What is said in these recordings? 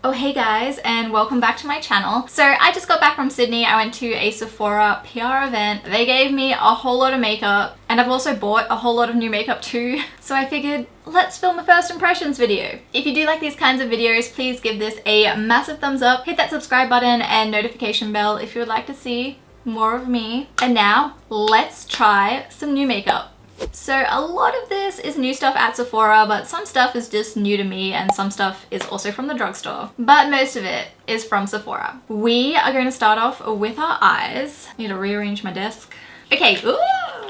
Oh hey guys, and welcome back to my channel. So I just got back from Sydney. I went to a Sephora PR event. They gave me a whole lot of makeup, and I've also bought a whole lot of new makeup too. So I figured, let's film a first impressions video. If you do like these kinds of videos, please give this a massive thumbs up, hit that subscribe button and notification bell if you would like to see more of me. And now, let's try some new makeup. So a lot of this is new stuff at Sephora, but some stuff is just new to me and some stuff is also from the drugstore. But most of it is from Sephora. We are going to start off with our eyes. I need to rearrange my desk. Okay, ooh,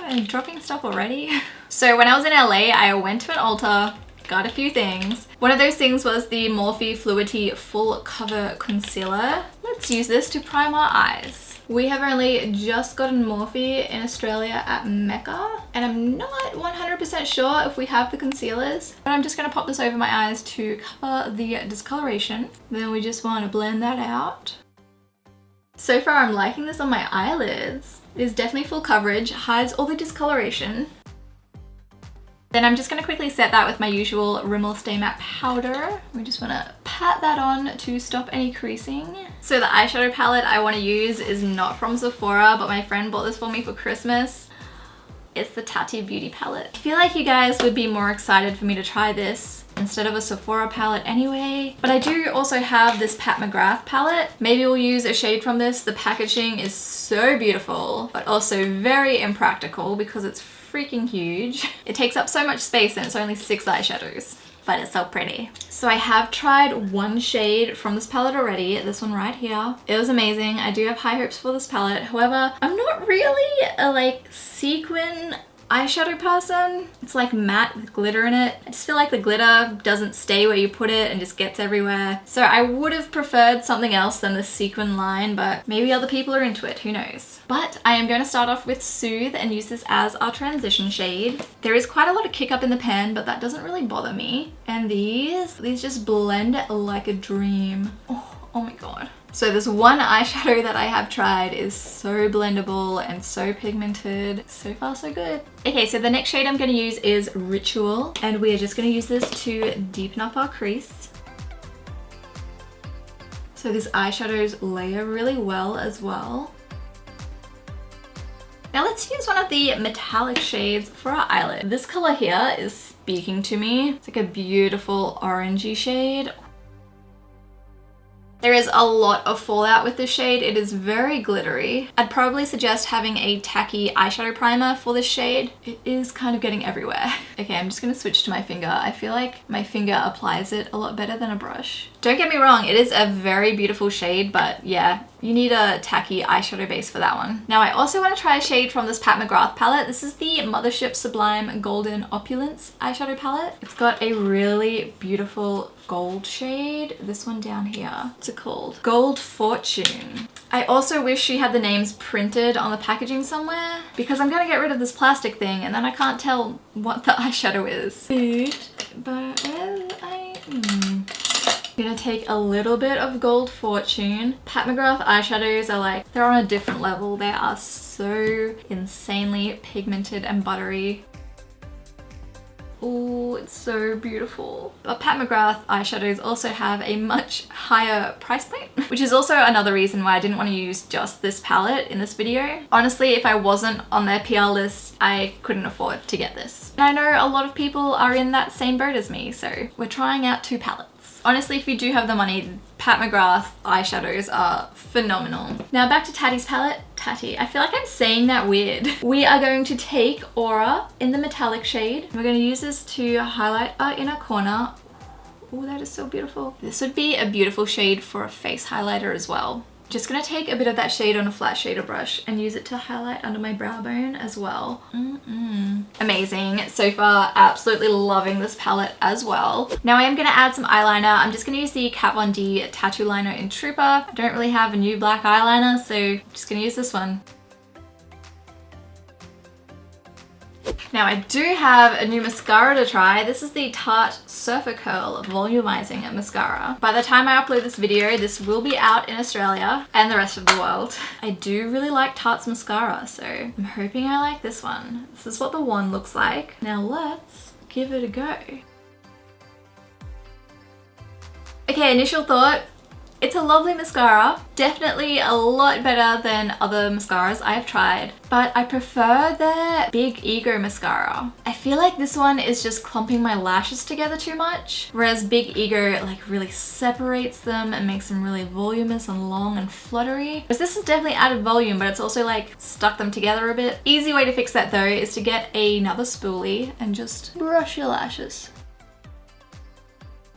I'm dropping stuff already. So when I was in LA, I went to an Ulta, got a few things. One of those things was the Morphe Fluidity Full Cover Concealer. Let's use this to prime our eyes. We have only just gotten Morphe in Australia at Mecca, and I'm not 100% sure if we have the concealers, but I'm just going to pop this over my eyes to cover the discoloration. Then we just want to blend that out. So far I'm liking this on my eyelids. It is definitely full coverage, hides all the discoloration. Then I'm just going to quickly set that with my usual Rimmel Stay Matte powder. We just want to pat that on to stop any creasing. So the eyeshadow palette I want to use is not from Sephora, but my friend bought this for me for Christmas. It's the Tati Beauty palette. I feel like you guys would be more excited for me to try this instead of a Sephora palette anyway. But I do also have this Pat McGrath palette. Maybe we'll use a shade from this. The packaging is so beautiful, but also very impractical because it's freaking huge. It takes up so much space and it's only 6 eyeshadows, but it's so pretty. So I have tried one shade from this palette already, this one right here. It was amazing. I do have high hopes for this palette. However, I'm not really a sequin eyeshadow person. It's like matte with glitter in it. I just feel like the glitter doesn't stay where you put it and just gets everywhere. So I would have preferred something else than the sequin line, but maybe other people are into it, who knows. But I am going to start off with Soothe and use this as our transition shade. There is quite a lot of kick up in the pen, but that doesn't really bother me. And these just blend like a dream. Oh my god. So this one eyeshadow that I have tried is so blendable and so pigmented. So far so good. Okay, so the next shade I'm going to use is Ritual, and we are just going to use this to deepen up our crease. So these eyeshadows layer really well as well. Now let's use one of the metallic shades for our eyelid. This color here is speaking to me. It's like a beautiful orangey shade. There is a lot of fallout with this shade. It is very glittery. I'd probably suggest having a tacky eyeshadow primer for this shade. It is kind of getting everywhere. Okay, I'm just gonna switch to my finger. I feel like my finger applies it a lot better than a brush. Don't get me wrong, it is a very beautiful shade, but yeah, you need a tacky eyeshadow base for that one. Now I also want to try a shade from this Pat McGrath palette. This is the Mothership Sublime Golden Opulence eyeshadow palette. It's got a really beautiful gold shade. This one down here. What's it called? Gold Fortune. I also wish she had the names printed on the packaging somewhere, because I'm gonna get rid of this plastic thing and then I can't tell what the eyeshadow is. But I'm gonna take a little bit of Gold Fortune. Pat McGrath eyeshadows are they're on a different level. They are so insanely pigmented and buttery. Oh, it's so beautiful. But Pat McGrath eyeshadows also have a much higher price point, which is also another reason why I didn't want to use just this palette in this video. Honestly, if I wasn't on their PR list, I couldn't afford to get this. And I know a lot of people are in that same boat as me, so we're trying out 2 palettes. Honestly, if you do have the money, Pat McGrath eyeshadows are phenomenal. Now back to Tati's palette. Tati, I feel like I'm saying that weird. We are going to take Aura in the metallic shade. We're going to use this to highlight our inner corner. Oh, that is so beautiful. This would be a beautiful shade for a face highlighter as well. Just gonna take a bit of that shade on a flat shader brush and use it to highlight under my brow bone as well. Amazing. So far, absolutely loving this palette as well. Now I am gonna add some eyeliner. I'm just gonna use the Kat Von D Tattoo Liner in Trooper. I don't really have a new black eyeliner, so I'm just gonna use this one. Now I do have a new mascara to try. This is the Tarte Surfer Curl Volumizing Mascara. By the time I upload this video, this will be out in Australia and the rest of the world. I do really like Tarte's mascara, so I'm hoping I like this one. This is what the wand looks like. Now let's give it a go. Okay, initial thought. It's a lovely mascara, definitely a lot better than other mascaras I have tried, but I prefer their Big Ego mascara. I feel like this one is just clumping my lashes together too much, whereas Big Ego like really separates them and makes them really voluminous and long and fluttery. Because this has definitely added volume, but it's also like stuck them together a bit. Easy way to fix that though is to get another spoolie and just brush your lashes.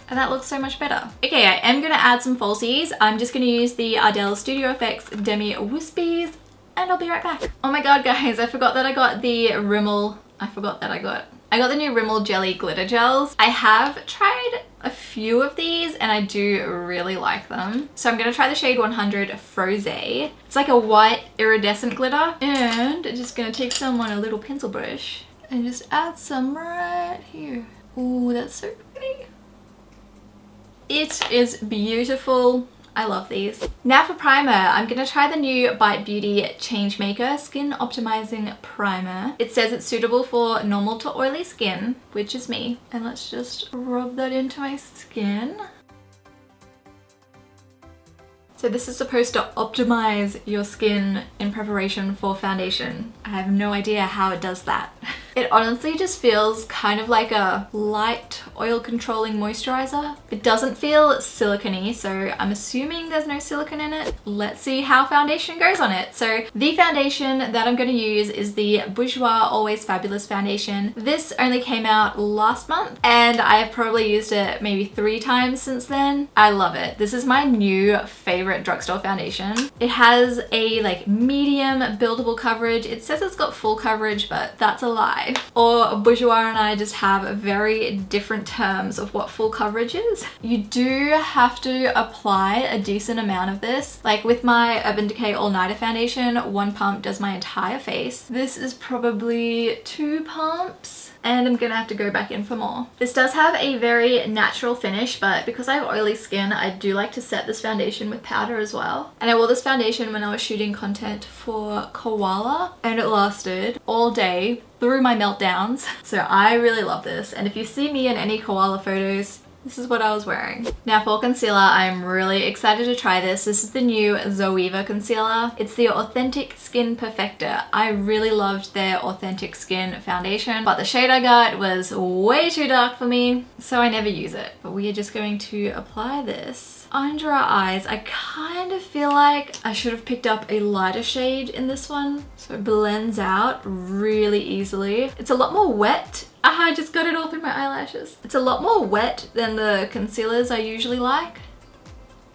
And that looks so much better. Okay, I am gonna add some falsies. I'm just gonna use the Ardell Studio Effects Demi Wispies, and I'll be right back. Oh my god, guys, I forgot that I got the Rimmel. I got the new Rimmel Jelly Glitter Gels. I have tried a few of these and I do really like them. So I'm gonna try the shade 100 Froze. It's like a white iridescent glitter. And I'm just gonna take some on a little pencil brush and just add some right here. Ooh, that's so pretty. It is beautiful. I love these. Now for primer, I'm gonna try the new Bite Beauty Changemaker Skin Optimizing Primer. It says it's suitable for normal to oily skin, which is me. And let's just rub that into my skin. So this is supposed to optimize your skin in preparation for foundation. I have no idea how it does that. It honestly just feels kind of like a light oil controlling moisturizer. It doesn't feel silicone-y, so I'm assuming there's no silicone in it. Let's see how foundation goes on it. So the foundation that I'm going to use is the Bourjois Always Fabulous foundation. This only came out last month and I have probably used it maybe 3 times since then. I love it. This is my new favorite drugstore foundation. It has a like medium buildable coverage. It says it's got full coverage, but that's a lie. Or Bourjois and I just have very different terms of what full coverage is. You do have to apply a decent amount of this. Like with my Urban Decay All Nighter foundation, 1 pump does my entire face. This is probably 2 pumps. And I'm gonna have to go back in for more. This does have a very natural finish, but because I have oily skin, I do like to set this foundation with powder as well. And I wore this foundation when I was shooting content for Koala, and it lasted all day through my meltdowns. So I really love this. And if you see me in any Koala photos, this is what I was wearing. Now for concealer, I'm really excited to try this. This is the new Zoeva concealer. It's the Authentic Skin Perfector. I really loved their Authentic Skin foundation, but the shade I got was way too dark for me, so I never use it. But we are just going to apply this under our eyes. I kind of feel like I should have picked up a lighter shade in this one, so it blends out really easily. It's a lot more wet. I just got it all through my eyelashes. It's a lot more wet than the concealers I usually like.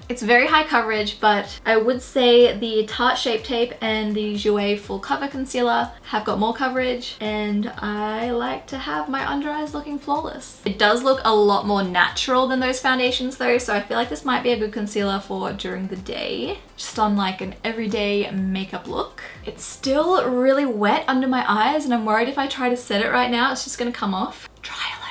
It's very high coverage, but I would say the Tarte Shape Tape and the Jouer Full Cover Concealer have got more coverage, and I like to have my under eyes looking flawless. It does look a lot more natural than those foundations though, so I feel like this might be a good concealer for during the day, just on like an everyday makeup look. It's still really wet under my eyes, and I'm worried if I try to set it right now, it's just gonna come off. Try a little.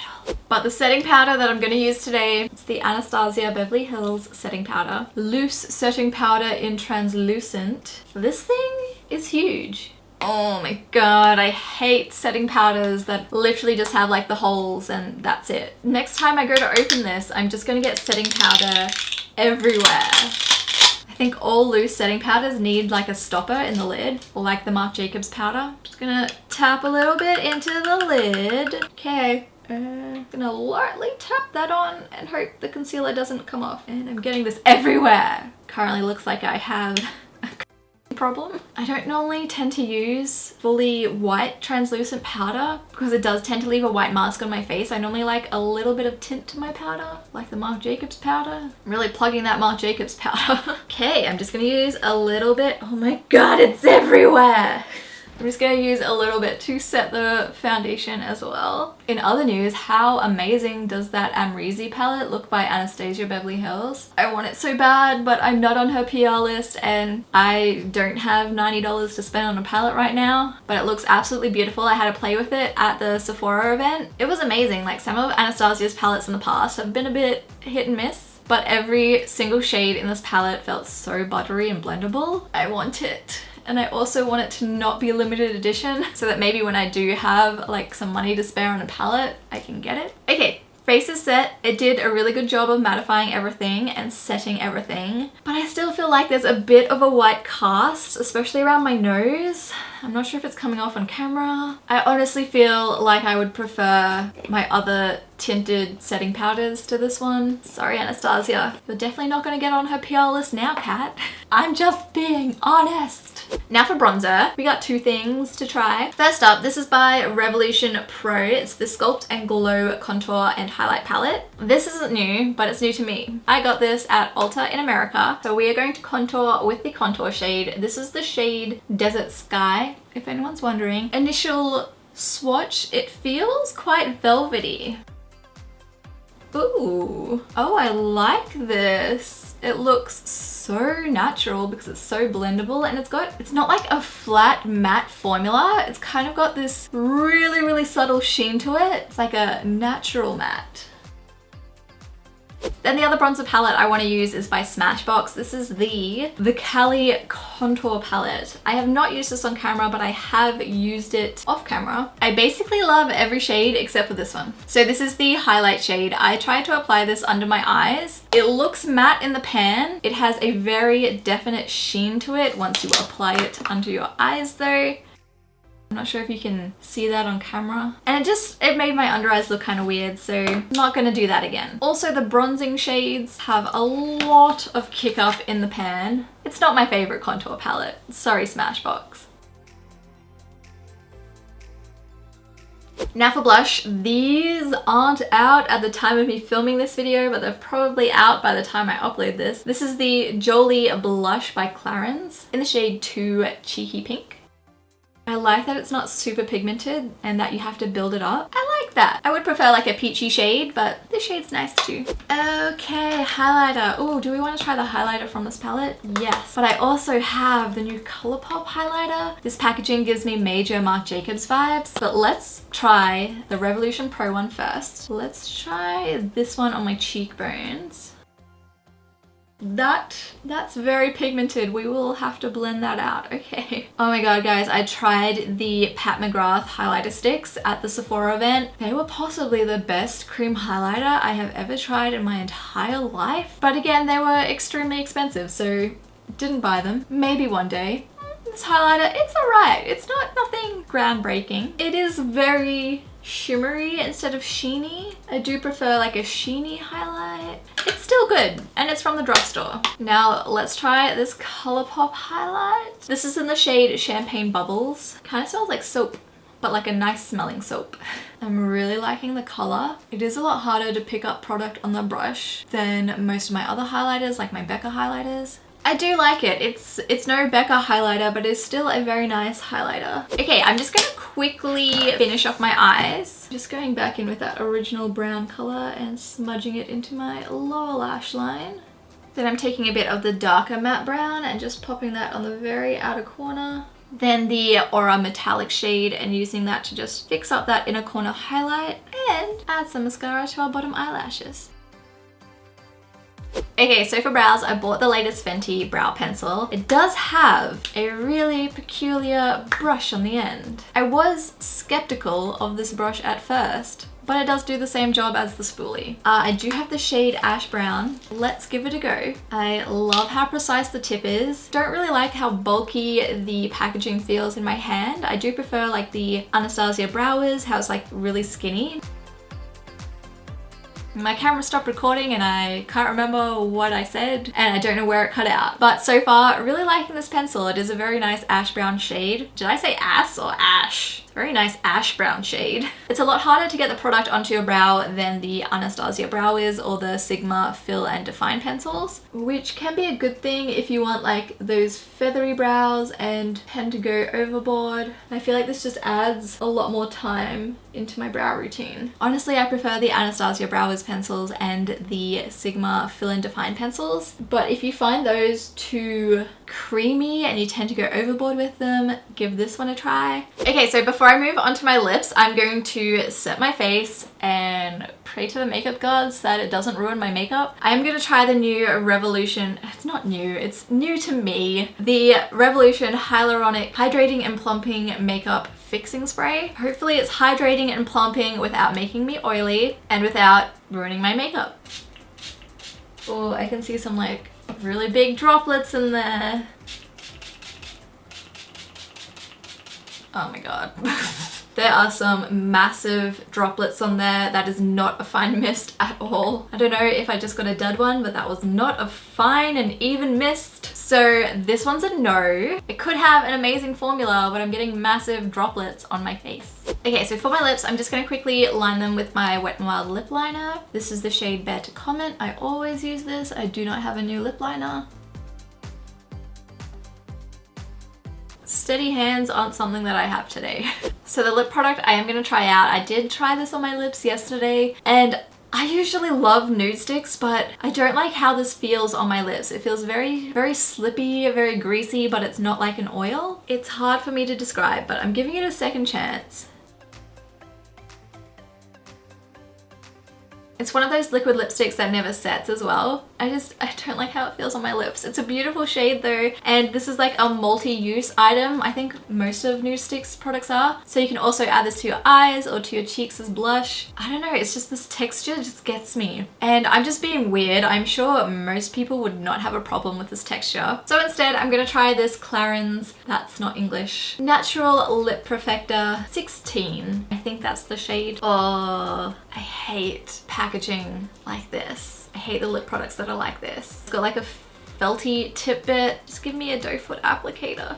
But the setting powder that I'm going to use today, it's the Anastasia Beverly Hills setting powder. Loose setting powder in translucent. This thing is huge. Oh my god, I hate setting powders that literally just have like the holes and that's it. Next time I go to open this, I'm just going to get setting powder everywhere. I think all loose setting powders need like a stopper in the lid, or like the Marc Jacobs powder. Just gonna tap a little bit into the lid. Okay. Gonna lightly tap that on and hope the concealer doesn't come off. And I'm getting this everywhere. Currently looks like I have a problem. I don't normally tend to use fully white translucent powder because it does tend to leave a white mask on my face. I normally like a little bit of tint to my powder, like the Marc Jacobs powder. I'm really plugging that Marc Jacobs powder. Okay, I'm just gonna use a little bit. Oh my god, it's everywhere. I'm just gonna use a little bit to set the foundation as well. In other news, how amazing does that Amrezy palette look by Anastasia Beverly Hills? I want it so bad, but I'm not on her PR list and I don't have $90 to spend on a palette right now, but it looks absolutely beautiful. I had to play with it at the Sephora event. It was amazing. Like some of Anastasia's palettes in the past have been a bit hit and miss, but every single shade in this palette felt so buttery and blendable. I want it. And I also want it to not be a limited edition so that maybe when I do have like some money to spare on a palette, I can get it. Okay, Face is set. It did a really good job of mattifying everything and setting everything, but I still feel like there's a bit of a white cast, especially around my nose. I'm not sure if it's coming off on camera. I honestly feel like I would prefer my other tinted setting powders to this one. Sorry, Anastasia. You're definitely not gonna get on her PR list now, Kat. I'm just being honest. Now for bronzer, we got two things to try. First up, this is by Revolution Pro. It's the Sculpt and Glow Contour and Highlight Palette. This isn't new, but it's new to me. I got this at Ulta in America. So we are going to contour with the contour shade. This is the shade Desert Sky, if anyone's wondering. Initial swatch, it feels quite velvety. Ooh, oh, I like this. It looks so natural because it's so blendable, and it's not like a flat matte formula. It's kind of got this really, really subtle sheen to it. It's like a natural matte. Then the other bronzer palette I want to use is by Smashbox. This is the Cali Contour Palette. I have not used this on camera, but I have used it off camera. I basically love every shade except for this one. So this is the highlight shade. I tried to apply this under my eyes. It looks matte in the pan. It has a very definite sheen to it once you apply it under your eyes though. I'm not sure if you can see that on camera. And it made my under eyes look kind of weird, so I'm not gonna do that again. Also, the bronzing shades have a lot of kick up in the pan. It's not my favorite contour palette. Sorry, Smashbox. Now for blush, these aren't out at the time of me filming this video, but they're probably out by the time I upload this. This is the Jolie Blush by Clairns in the shade 2 Cheeky Pink. I like that it's not super pigmented and that you have to build it up. I like that. I would prefer like a peachy shade, but this shade's nice too. Okay, highlighter. Oh, do we want to try the highlighter from this palette? Yes. But I also have the new Colourpop highlighter. This packaging gives me major Marc Jacobs vibes, but let's try the Revolution Pro one first. Let's try this one on my cheekbones. That's very pigmented. We will have to blend that out. Okay. Oh my god, guys, I tried the Pat McGrath highlighter sticks at the Sephora event. They were possibly the best cream highlighter I have ever tried in my entire life. But again, they were extremely expensive, so didn't buy them. Maybe one day. This highlighter, it's alright. It's nothing groundbreaking. It is very shimmery instead of sheeny. I do prefer like a sheeny highlight. It's still good, and it's from the drugstore. Now let's try this Colourpop highlight. This is in the shade Champagne Bubbles. Kind of smells like soap, but like a nice smelling soap. I'm really liking the color. It is a lot harder to pick up product on the brush than most of my other highlighters, like my Becca highlighters. I do like it. It's no Becca highlighter, but it's still a very nice highlighter. Okay, I'm just gonna quickly finish off my eyes. Just going back in with that original brown color and smudging it into my lower lash line. Then I'm taking a bit of the darker matte brown and just popping that on the very outer corner. Then the Aura Metallic shade and using that to just fix up that inner corner highlight and add some mascara to our bottom eyelashes. Okay, so for brows, I bought the latest Fenty brow pencil. It does have a really peculiar brush on the end. I was skeptical of this brush at first, but it does do the same job as the spoolie. I do have the shade Ash Brown. Let's give it a go. I love how precise the tip is. Don't really like how bulky the packaging feels in my hand. I do prefer like the Anastasia Brow is, how it's like really skinny. My camera stopped recording and I can't remember what I said and I don't know where it cut out. But so far, really liking this pencil. It is a very nice ash brown shade. Did I say ass or ash? It's a very nice ash brown shade. It's a lot harder to get the product onto your brow than the Anastasia Brow is or the Sigma Fill and Define pencils, which can be a good thing if you want like those feathery brows and tend to go overboard. I feel like this just adds a lot more time into my brow routine. Honestly, I prefer the Anastasia Brow is pencils and the Sigma Fill and Define pencils, but if you find those too creamy and you tend to go overboard with them, give this one a try. Okay, so before I move on to my lips, I'm going to set my face and pray to the makeup gods that it doesn't ruin my makeup. I'm gonna try the new Revolution, it's not new, it's new to me, the Revolution Hyaluronic Hydrating and Plumping Makeup fixing spray. Hopefully it's hydrating and plumping without making me oily and without ruining my makeup. Oh, I can see some like really big droplets in there. Oh my god. There are some massive droplets on there. That is not a fine mist at all. I don't know if I just got a dud one, but that was not a fine and even mist. So this one's a no. It could have an amazing formula, but I'm getting massive droplets on my face. Okay, so for my lips, I'm just gonna quickly line them with my Wet n Wild lip liner. This is the shade Bear to Comment. I always use this. I do not have a new lip liner. Steady hands aren't something that I have today. So the lip product I am going to try out. I did try this on my lips yesterday, and I usually love nude sticks, but I don't like how this feels on my lips. It feels very, very slippy, very greasy, but it's not like an oil. It's hard for me to describe, but I'm giving it a second chance. It's one of those liquid lipsticks that never sets as well. I don't like how it feels on my lips. It's a beautiful shade though, and this is like a multi-use item. I think most of nude sticks products are. So you can also add this to your eyes or to your cheeks as blush. I don't know, it's just this texture just gets me. And I'm just being weird. I'm sure most people would not have a problem with this texture. So instead, I'm gonna try this Clairns, that's not English, Natural Lip Perfector 16. I think that's the shade. Oh, I hate packaging like this. I hate the lip products that are like this. It's got like a felty tip bit. Just give me a doe foot applicator.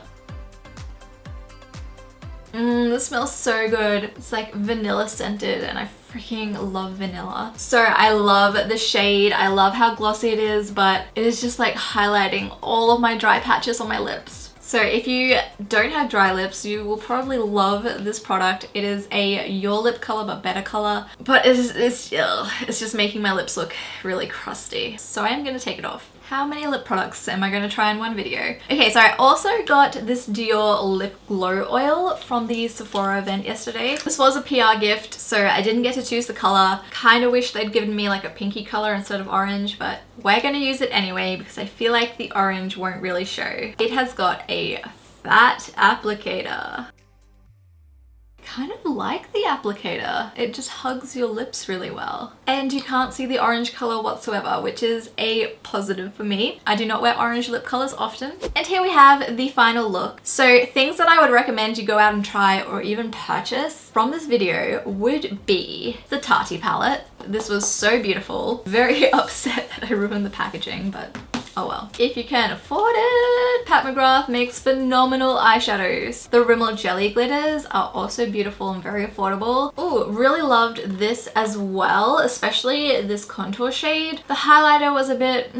This smells so good. It's like vanilla scented, and I freaking love vanilla. So I love the shade. I love how glossy it is, but it is just like highlighting all of my dry patches on my lips. So if you don't have dry lips, you will probably love this product. It is a Your Lip color but better color, but it's just making my lips look really crusty. So I am gonna take it off. How many lip products am I going to try in one video? Okay, so I also got this Dior Lip Glow Oil from the Sephora event yesterday. This was a PR gift, so I didn't get to choose the color. Kind of wish they'd given me like a pinky color instead of orange, but we're going to use it anyway because I feel like the orange won't really show. It has got a fat applicator. Kind of like the applicator. It just hugs your lips really well. And you can't see the orange color whatsoever, which is a positive for me. I do not wear orange lip colors often. And here we have the final look. So things that I would recommend you go out and try or even purchase from this video would be the Tati palette. This was so beautiful. Very upset that I ruined the packaging, but oh well. If you can afford it, Pat McGrath makes phenomenal eyeshadows. The Rimmel Jelly glitters are also beautiful and very affordable. Oh, really loved this as well, especially this contour shade. The highlighter was a bit,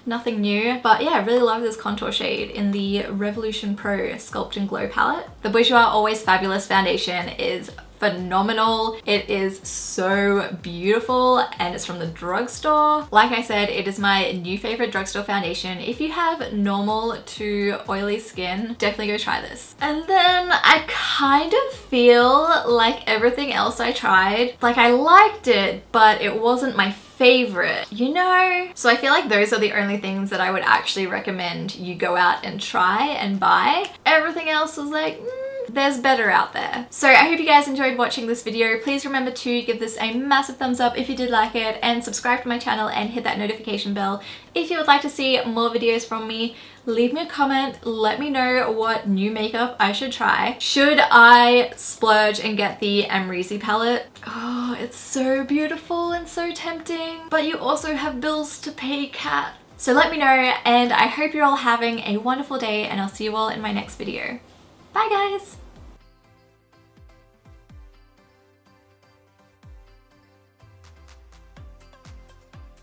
nothing new, but yeah, I really love this contour shade in the Revolution Pro Sculpt and Glow palette. The Bourjois Always Fabulous foundation is phenomenal. It is so beautiful and it's from the drugstore. Like I said, it is my new favorite drugstore foundation. If you have normal to oily skin, definitely go try this. And then I kind of feel like everything else I tried, like I liked it, but it wasn't my favorite, you know? So I feel like those are the only things that I would actually recommend you go out and try and buy. Everything else was like, there's better out there. So I hope you guys enjoyed watching this video. Please remember to give this a massive thumbs up if you did like it, and subscribe to my channel and hit that notification bell if you would like to see more videos from me. Leave me a comment, let me know what new makeup I should try. Should I splurge and get the Amrezy palette? Oh, it's so beautiful and so tempting, but you also have bills to pay, Kat. So let me know, and I hope you're all having a wonderful day, and I'll see you all in my next video. Bye guys!